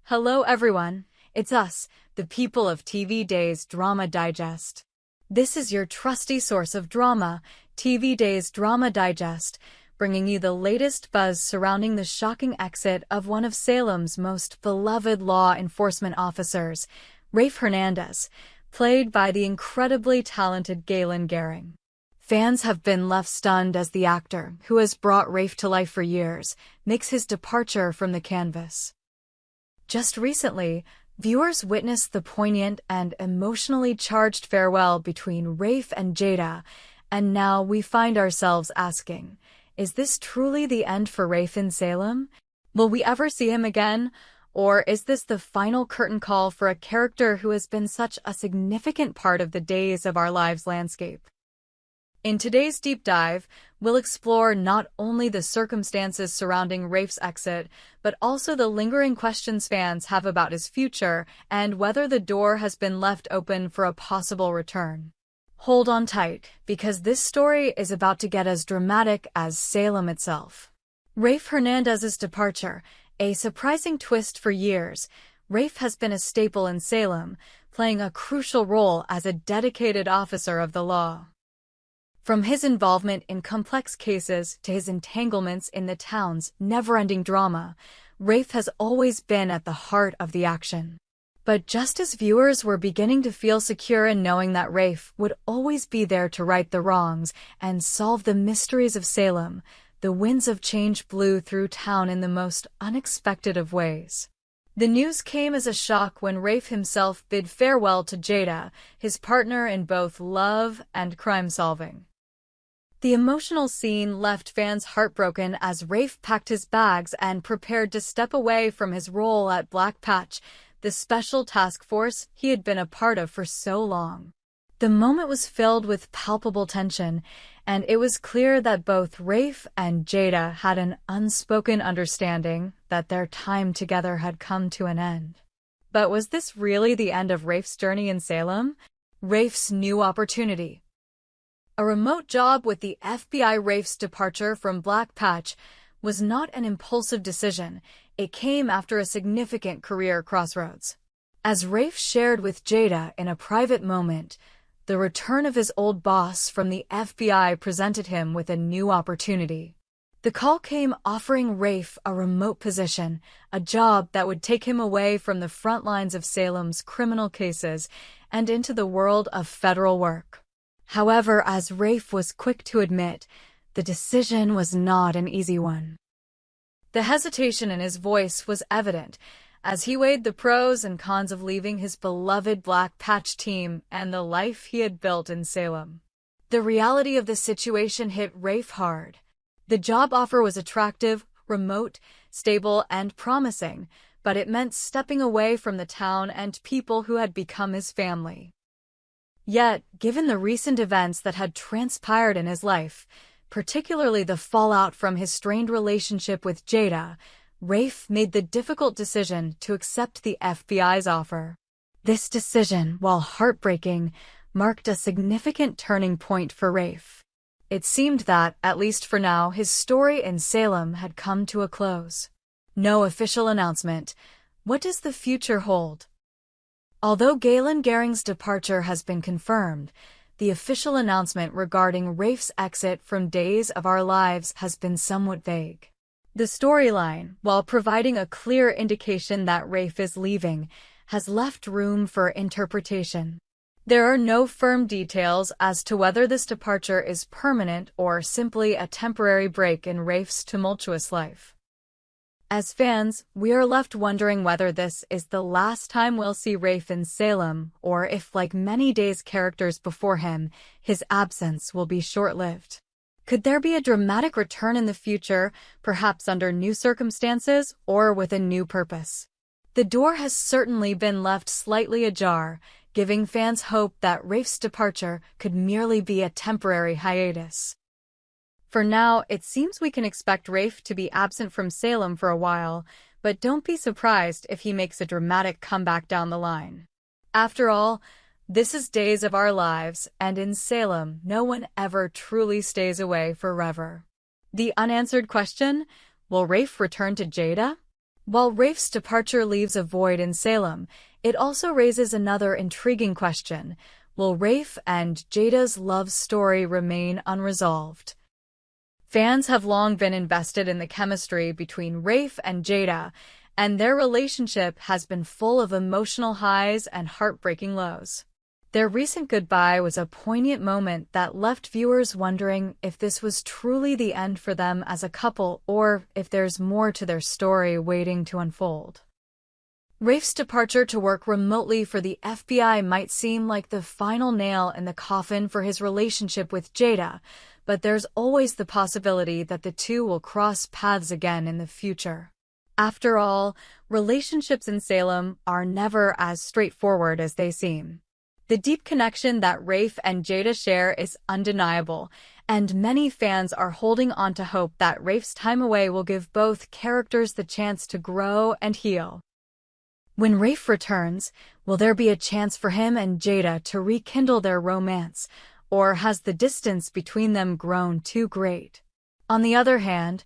Hello everyone, it's us, the people of TV Days Drama Digest. This is your trusty source of drama, TV Days Drama Digest, bringing you the latest buzz surrounding the shocking exit of one of Salem's most beloved law enforcement officers, Rafe Hernandez, played by the incredibly talented Galen Gering. Fans have been left stunned as the actor, who has brought Rafe to life for years, makes his departure from the canvas. Just recently, viewers witnessed the poignant and emotionally charged farewell between Rafe and Jada, and now we find ourselves asking, is this truly the end for Rafe in Salem? Will we ever see him again? Or is this the final curtain call for a character who has been such a significant part of the Days of Our Lives landscape? In today's deep dive, we'll explore not only the circumstances surrounding Rafe's exit, but also the lingering questions fans have about his future and whether the door has been left open for a possible return. Hold on tight, because this story is about to get as dramatic as Salem itself. Rafe Hernandez's departure, a surprising twist for years. Rafe has been a staple in Salem, playing a crucial role as a dedicated officer of the law. From his involvement in complex cases to his entanglements in the town's never-ending drama, Rafe has always been at the heart of the action. But just as viewers were beginning to feel secure in knowing that Rafe would always be there to right the wrongs and solve the mysteries of Salem, the winds of change blew through town in the most unexpected of ways. The news came as a shock when Rafe himself bid farewell to Jada, his partner in both love and crime-solving. The emotional scene left fans heartbroken as Rafe packed his bags and prepared to step away from his role at Black Patch, the special task force he had been a part of for so long. The moment was filled with palpable tension, and it was clear that both Rafe and Jada had an unspoken understanding that their time together had come to an end. But was this really the end of Rafe's journey in Salem? Rafe's new opportunity. A remote job with the FBI. Rafe's departure from Black Patch was not an impulsive decision. It came after a significant career crossroads. As Rafe shared with Jada in a private moment, the return of his old boss from the FBI presented him with a new opportunity. The call came offering Rafe a remote position, a job that would take him away from the front lines of Salem's criminal cases and into the world of federal work. However, as Rafe was quick to admit, the decision was not an easy one. The hesitation in his voice was evident as he weighed the pros and cons of leaving his beloved Black Patch team and the life he had built in Salem. The reality of the situation hit Rafe hard. The job offer was attractive, remote, stable, and promising, but it meant stepping away from the town and people who had become his family. Yet, given the recent events that had transpired in his life, particularly the fallout from his strained relationship with Jada, Rafe made the difficult decision to accept the FBI's offer. This decision, while heartbreaking, marked a significant turning point for Rafe. It seemed that, at least for now, his story in Salem had come to a close. No official announcement. What does the future hold? Although Galen Gering's departure has been confirmed, the official announcement regarding Rafe's exit from Days of Our Lives has been somewhat vague. The storyline, while providing a clear indication that Rafe is leaving, has left room for interpretation. There are no firm details as to whether this departure is permanent or simply a temporary break in Rafe's tumultuous life. As fans, we are left wondering whether this is the last time we'll see Rafe in Salem, or if, like many Days characters before him, his absence will be short-lived. Could there be a dramatic return in the future, perhaps under new circumstances or with a new purpose? The door has certainly been left slightly ajar, giving fans hope that Rafe's departure could merely be a temporary hiatus. For now, it seems we can expect Rafe to be absent from Salem for a while, but don't be surprised if he makes a dramatic comeback down the line. After all, this is Days of Our Lives, and in Salem, no one ever truly stays away forever. The unanswered question, will Rafe return to Jada? While Rafe's departure leaves a void in Salem, it also raises another intriguing question. Will Rafe and Jada's love story remain unresolved? Fans have long been invested in the chemistry between Rafe and Jada, and their relationship has been full of emotional highs and heartbreaking lows. Their recent goodbye was a poignant moment that left viewers wondering if this was truly the end for them as a couple or if there's more to their story waiting to unfold. Rafe's departure to work remotely for the FBI might seem like the final nail in the coffin for his relationship with Jada, but there's always the possibility that the two will cross paths again in the future. After all, relationships in Salem are never as straightforward as they seem. The deep connection that Rafe and Jada share is undeniable, and many fans are holding on to hope that Rafe's time away will give both characters the chance to grow and heal. When Rafe returns, will there be a chance for him and Jada to rekindle their romance, or has the distance between them grown too great? On the other hand,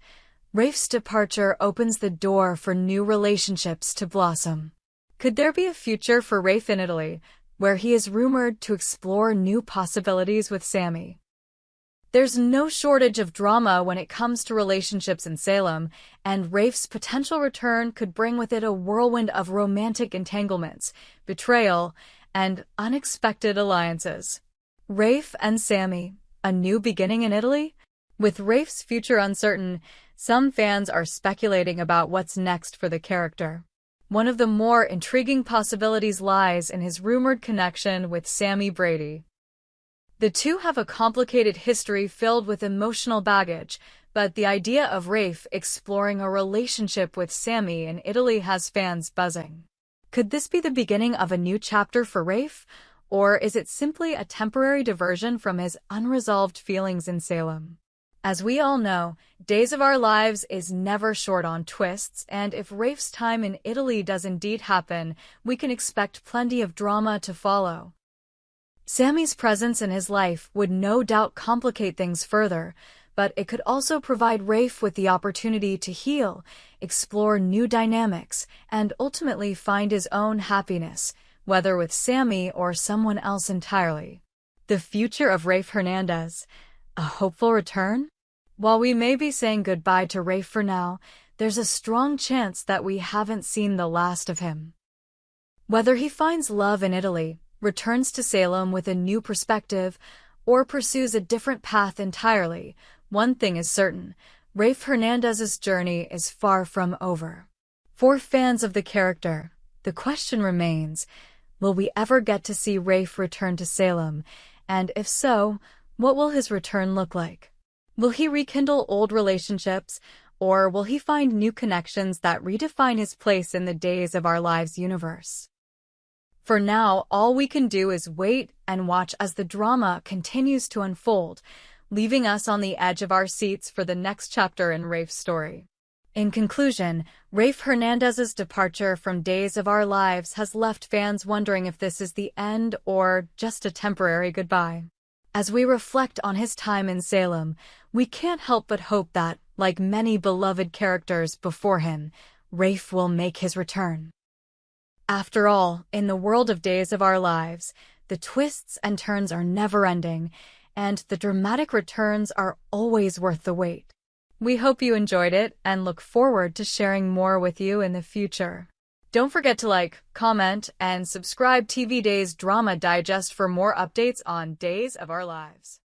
Rafe's departure opens the door for new relationships to blossom. Could there be a future for Rafe in Italy, where he is rumored to explore new possibilities with Sammy? There's no shortage of drama when it comes to relationships in Salem, and Rafe's potential return could bring with it a whirlwind of romantic entanglements, betrayal, and unexpected alliances. Rafe and Sammy, a new beginning in Italy? With Rafe's future uncertain, some fans are speculating about what's next for the character. One of the more intriguing possibilities lies in his rumored connection with Sammy Brady. The two have a complicated history filled with emotional baggage, but the idea of Rafe exploring a relationship with Sammy in Italy has fans buzzing. Could this be the beginning of a new chapter for Rafe, or is it simply a temporary diversion from his unresolved feelings in Salem? As we all know, Days of Our Lives is never short on twists, and if Rafe's time in Italy does indeed happen, we can expect plenty of drama to follow. Sammy's presence in his life would no doubt complicate things further, but it could also provide Rafe with the opportunity to heal, explore new dynamics, and ultimately find his own happiness, whether with Sammy or someone else entirely. The future of Rafe Hernandez, a hopeful return? While we may be saying goodbye to Rafe for now, there's a strong chance that we haven't seen the last of him. Whether he finds love in Italy, returns to Salem with a new perspective, or pursues a different path entirely, one thing is certain: Rafe Hernandez's journey is far from over. For fans of the character, the question remains, will we ever get to see Rafe return to Salem? And if so, what will his return look like? Will he rekindle old relationships, or will he find new connections that redefine his place in the Days of Our Lives universe? For now, all we can do is wait and watch as the drama continues to unfold, leaving us on the edge of our seats for the next chapter in Rafe's story. In conclusion, Rafe Hernandez's departure from Days of Our Lives has left fans wondering if this is the end or just a temporary goodbye. As we reflect on his time in Salem, we can't help but hope that, like many beloved characters before him, Rafe will make his return. After all, in the world of Days of Our Lives, the twists and turns are never-ending, and the dramatic returns are always worth the wait. We hope you enjoyed it and look forward to sharing more with you in the future. Don't forget to like, comment, and subscribe TV Days Drama Digest for more updates on Days of Our Lives.